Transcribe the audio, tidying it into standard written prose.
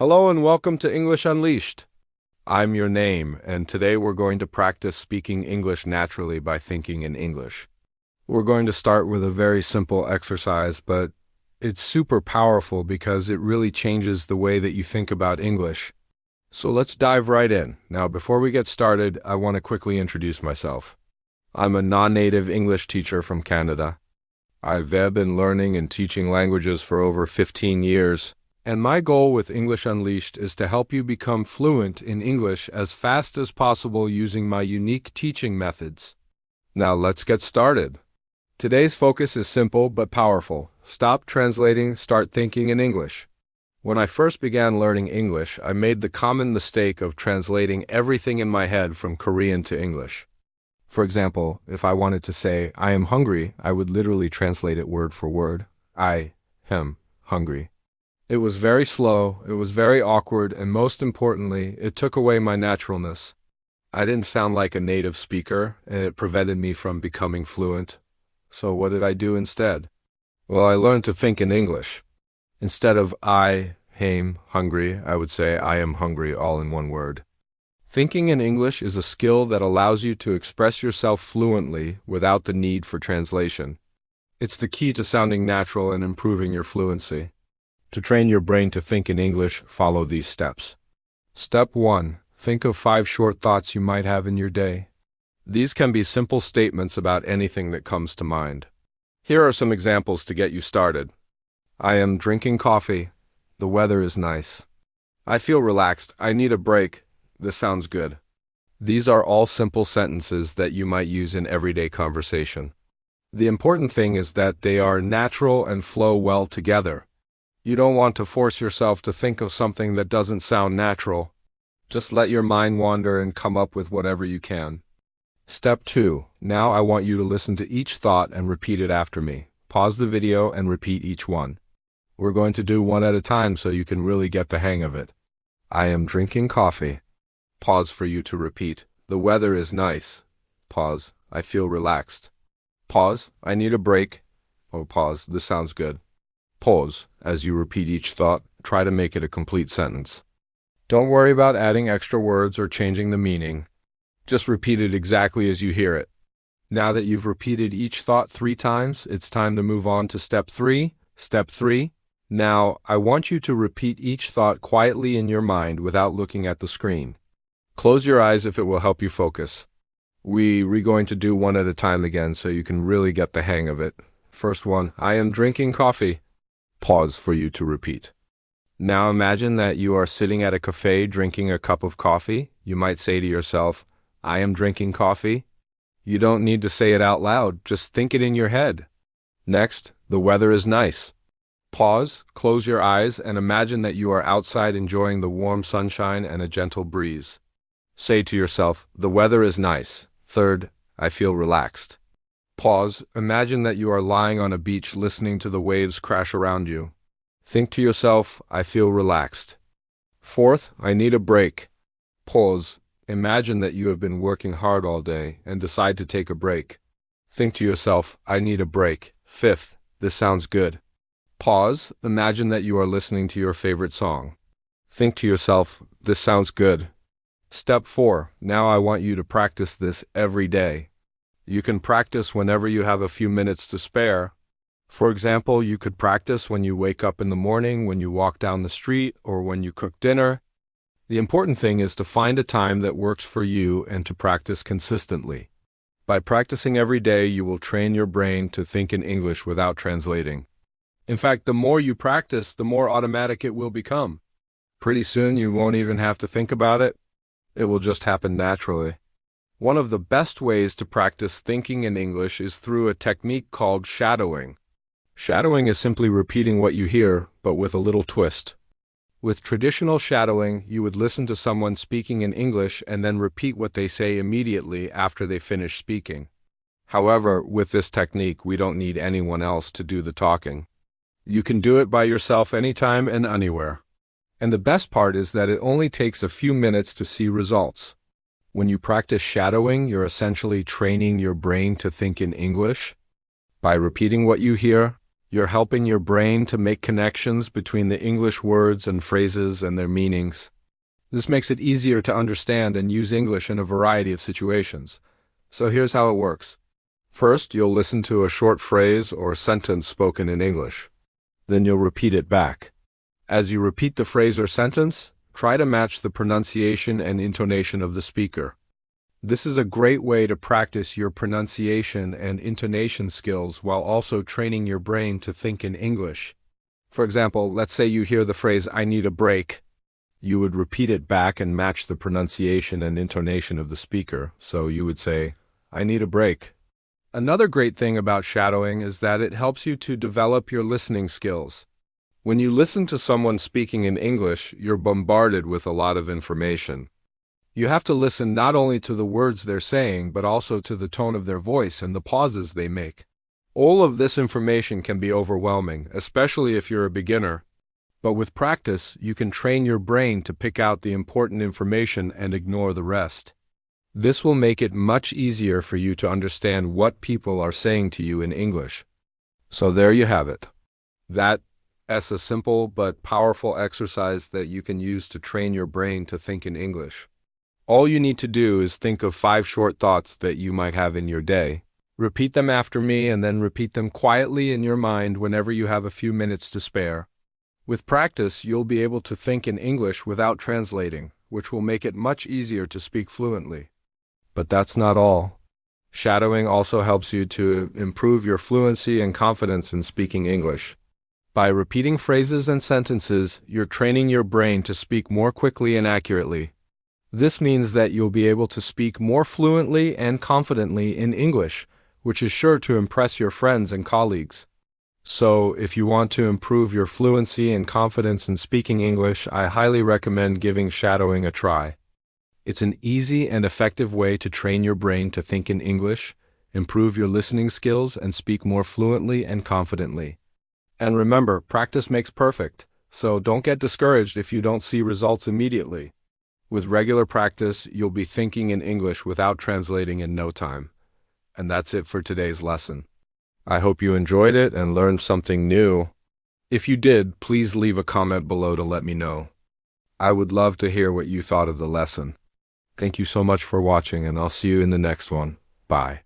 Hello and welcome to English Unleashed. I'm your name, and today we're going to practice speaking English naturally by thinking in English. We're going to start with a very simple exercise, but it's super powerful because it really changes the way that you think about English. So let's dive right in. Now, before we get started, I want to quickly introduce myself. I'm a non-native English teacher from Canada. I've been learning and teaching languages for over 15 years. And my goal with English Unleashed is to help you become fluent in English as fast as possible using my unique teaching methods. Now let's get started. Today's focus is simple but powerful. Stop translating, start thinking in English. When I first began learning English, I made the common mistake of translating everything in my head from Korean to English. For example, if I wanted to say, I am hungry, I would literally translate it word for word. I am hungry. It was very slow, it was very awkward, and most importantly, it took away my naturalness. I didn't sound like a native speaker, and it prevented me from becoming fluent. So what did I do instead? Well, I learned to think in English. Instead of I am hungry, I would say I am hungry all in one word. Thinking in English is a skill that allows you to express yourself fluently without the need for translation. It's the key to sounding natural and improving your fluency. To train your brain to think in English, follow these steps. Step 1. Think of 5 short thoughts you might have in your day. These can be simple statements about anything that comes to mind. Here are some examples to get you started. I am drinking coffee. The weather is nice. I feel relaxed. I need a break. This sounds good. These are all simple sentences that you might use in everyday conversation. The important thing is that they are natural and flow well together. You don't want to force yourself to think of something that doesn't sound natural. Just let your mind wander and come up with whatever you can. Step 2. Now I want you to listen to each thought and repeat it after me. Pause the video and repeat each one. We're going to do one at a time so you can really get the hang of it. I am drinking coffee. Pause for you to repeat. The weather is nice. Pause. I feel relaxed. Pause. I need a break. Oh, pause. This sounds good. Pause. As you repeat each thought, try to make it a complete sentence. Don't worry about adding extra words or changing the meaning. Just repeat it exactly as you hear it. Now that you've repeated each thought 3 times, it's time to move on to step 3. Step 3. Now, I want you to repeat each thought quietly in your mind without looking at the screen. Close your eyes if it will help you focus. We're going to do one at a time again so you can really get the hang of it. First one, I am drinking coffee. Pause for you to repeat. Now imagine that you are sitting at a cafe drinking a cup of coffee. You might say to yourself, I am drinking coffee. You don't need to say it out loud, just think it in your head. Next, the weather is nice. Pause, close your eyes, and imagine that you are outside enjoying the warm sunshine and a gentle breeze. Say to yourself, the weather is nice. Third, I feel relaxed. Pause, imagine that you are lying on a beach listening to the waves crash around you. Think to yourself, I feel relaxed. Fourth, I need a break. Pause, imagine that you have been working hard all day and decide to take a break. Think to yourself, I need a break. Fifth, this sounds good. Pause, imagine that you are listening to your favorite song. Think to yourself, this sounds good. Step 4, now I want you to practice this every day. You can practice whenever you have a few minutes to spare. For example, you could practice when you wake up in the morning, when you walk down the street, or when you cook dinner. The important thing is to find a time that works for you and to practice consistently. By practicing every day, you will train your brain to think in English without translating. In fact, the more you practice, the more automatic it will become. Pretty soon, you won't even have to think about it. It will just happen naturally. One of the best ways to practice thinking in English is through a technique called shadowing. Shadowing is simply repeating what you hear, but with a little twist. With traditional shadowing, you would listen to someone speaking in English and then repeat what they say immediately after they finish speaking. However, with this technique, we don't need anyone else to do the talking. You can do it by yourself anytime and anywhere. And the best part is that it only takes a few minutes to see results. When you practice shadowing, you're essentially training your brain to think in English. By repeating what you hear, You're helping your brain to make connections between the English words and phrases and their meanings. This makes it easier to understand and use English in a variety of situations. So here's how it works. First, you'll listen to a short phrase or sentence spoken in English. Then you'll repeat it back. As you repeat the phrase or sentence, try to match the pronunciation and intonation of the speaker. This is a great way to practice your pronunciation and intonation skills while also training your brain to think in English. For example, let's say you hear the phrase, "I need a break." You would repeat it back and match the pronunciation and intonation of the speaker. So you would say, "I need a break." Another great thing about shadowing is that it helps you to develop your listening skills. When you listen to someone speaking in English, you're bombarded with a lot of information. You have to listen not only to the words they're saying, but also to the tone of their voice and the pauses they make. All of this information can be overwhelming, especially if you're a beginner. But with practice, you can train your brain to pick out the important information and ignore the rest. This will make it much easier for you to understand what people are saying to you in English. So there you have it. That's a simple but powerful exercise that you can use to train your brain to think in English. All you need to do is think of 5 short thoughts that you might have in your day. Repeat them after me and then repeat them quietly in your mind whenever you have a few minutes to spare. With practice, you'll be able to think in English without translating, which will make it much easier to speak fluently. But that's not all. Shadowing also helps you to improve your fluency and confidence in speaking English. By repeating phrases and sentences, you're training your brain to speak more quickly and accurately. This means that you'll be able to speak more fluently and confidently in English, which is sure to impress your friends and colleagues. So, if you want to improve your fluency and confidence in speaking English, I highly recommend giving shadowing a try. It's an easy and effective way to train your brain to think in English, improve your listening skills, and speak more fluently and confidently. And remember, practice makes perfect, so don't get discouraged if you don't see results immediately. With regular practice, you'll be thinking in English without translating in no time. And that's it for today's lesson. I hope you enjoyed it and learned something new. If you did, please leave a comment below to let me know. I would love to hear what you thought of the lesson. Thank you so much for watching, and I'll see you in the next one. Bye.